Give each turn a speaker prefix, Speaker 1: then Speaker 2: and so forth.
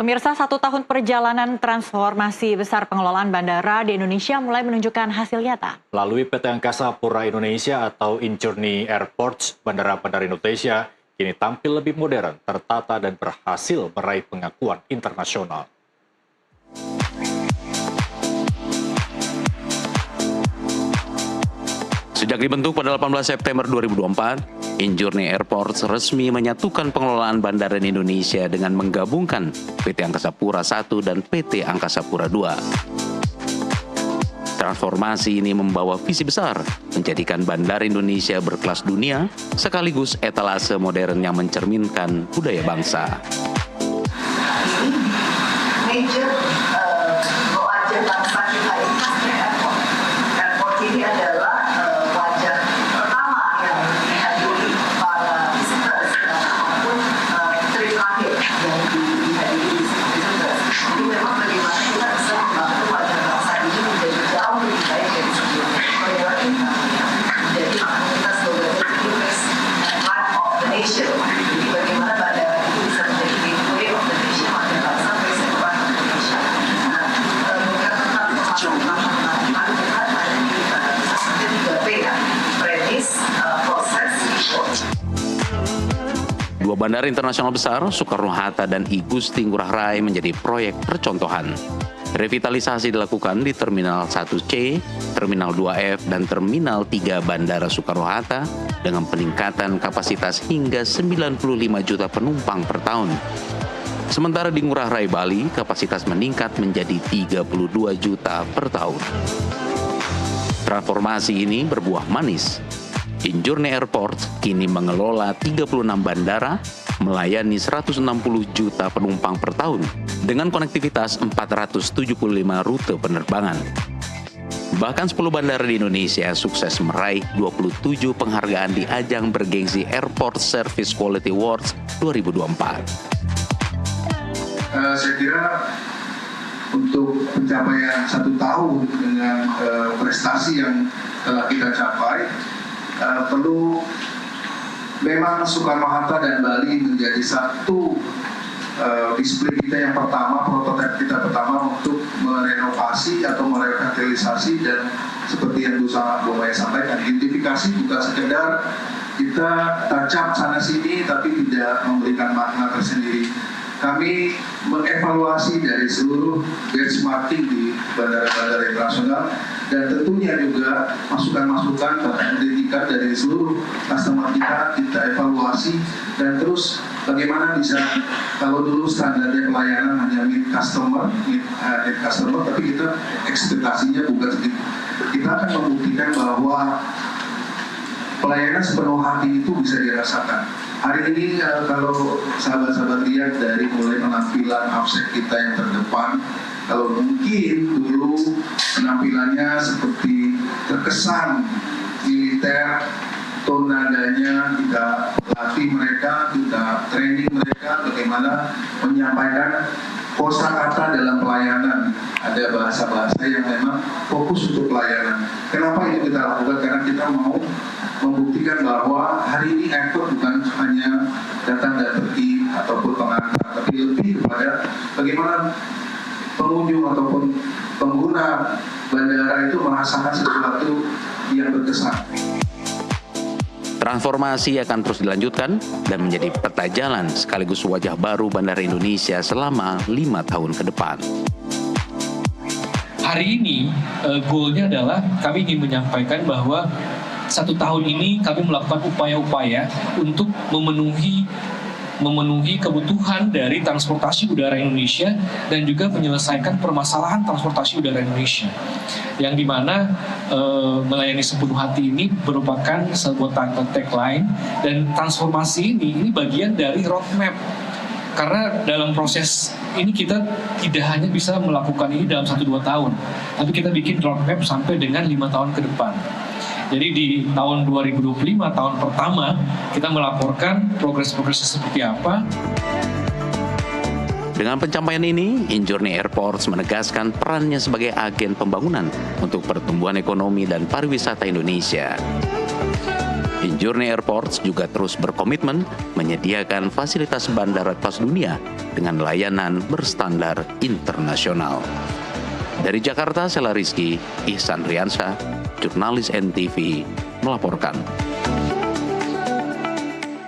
Speaker 1: Pemirsa, 1 tahun perjalanan transformasi besar pengelolaan bandara di Indonesia mulai menunjukkan hasil nyata.
Speaker 2: Melalui PT Angkasa Pura Indonesia atau InJourney Airports, bandara-bandara Indonesia kini tampil lebih modern, tertata dan berhasil meraih pengakuan internasional.
Speaker 3: Sejak dibentuk pada 18 September 2024, InJourney Airports resmi menyatukan pengelolaan bandara di Indonesia dengan menggabungkan PT Angkasa Pura I dan PT Angkasa Pura II. Transformasi ini membawa visi besar, menjadikan bandara Indonesia berkelas dunia, sekaligus etalase modern yang mencerminkan budaya bangsa.
Speaker 4: Wajah bangsa kita ini pasti airport ini adalah wajah pertama yang dihadiri para visitors maupun trip terakhir yang dihadiri visitors. Jadi memang bagaimana kita bisa membantu wajah bangsa ini menjadi jauh lebih baik dari sebelumnya. Jadi makanya kita slogannya Impress and Life of the Nation. Jadi bagaimana bandara itu bisa menjadi gateway of the nation, wajah bangsa, present of Indonesia.
Speaker 3: Dua bandara internasional besar, Soekarno-Hatta dan I Gusti Ngurah Rai menjadi proyek percontohan. Revitalisasi dilakukan di Terminal 1C, Terminal 2F, dan Terminal 3 Bandara Soekarno-Hatta dengan peningkatan kapasitas hingga 95 juta penumpang per tahun. Sementara di Ngurah Rai Bali, kapasitas meningkat menjadi 32 juta per tahun. Transformasi ini berbuah manis. InJourney Airport kini mengelola 36 bandara, melayani 160 juta penumpang per tahun, dengan konektivitas 475 rute penerbangan. Bahkan 10 bandara di Indonesia sukses meraih 27 penghargaan di ajang bergengsi Airport Service Quality Awards 2024.
Speaker 5: Saya kira untuk pencapaian 1 tahun dengan prestasi yang telah kita capai, perlu memang Soekarno-Hatta dan Bali menjadi satu disiplin kita yang pertama, prototipe kita pertama untuk merenovasi atau merevitalisasi, dan seperti yang Bu Maya sampaikan, identifikasi bukan sekedar kita tacap sana sini tapi tidak memberikan makna tersendiri. Kami mengevaluasi dari seluruh benchmarking di bandara-bandara internasional, dan tentunya juga masukan-masukan dan kritikan dari seluruh customer kita evaluasi, dan terus bagaimana bisa, kalau dulu standarnya pelayanan hanya meet customer, tapi kita ekspektasinya bukan segitu. Kita akan membuktikan bahwa pelayanan sepenuh hati itu bisa dirasakan. Hari ini kalau sahabat-sahabat lihat dari mulai penampilan offset kita yang terdepan, kalau mungkin dulu penampilannya seperti terkesan militer, tone nadanya kita latih mereka, kita training mereka bagaimana menyampaikan kosakata dalam pelayanan. Ada bahasa-bahasa yang memang fokus untuk pelayanan. Kenapa itu kita lakukan? Karena kita mau membuktikan bahwa hari ini airport bukan hanya datang dan pergi ataupun pengantar, tapi lebih kepada bagaimana pengunjung ataupun pengguna bandara itu merasakan sesuatu yang berkesan.
Speaker 3: Transformasi akan terus dilanjutkan dan menjadi peta jalan sekaligus wajah baru Bandara Indonesia selama 5 tahun ke depan.
Speaker 6: Hari ini goalnya adalah kami ingin menyampaikan bahwa 1 tahun ini kami melakukan upaya-upaya untuk memenuhi kebutuhan dari transportasi udara Indonesia dan juga menyelesaikan permasalahan transportasi udara Indonesia, yang dimana melayani sepenuh hati ini merupakan sebuah tagline, dan transformasi ini bagian dari roadmap. Karena dalam proses ini kita tidak hanya bisa melakukan ini dalam 1-2 tahun, tapi kita bikin roadmap sampai dengan 5 tahun ke depan. Jadi di tahun 2025, tahun pertama, kita melaporkan progres-progresnya seperti apa.
Speaker 3: Dengan pencapaian ini, InJourney Airports menegaskan perannya sebagai agen pembangunan untuk pertumbuhan ekonomi dan pariwisata Indonesia. Journey Airports juga terus berkomitmen menyediakan fasilitas bandara kelas dunia dengan layanan berstandar internasional. Dari Jakarta, Sela Rizky, Ihsan Riansyah, jurnalis NTV, melaporkan.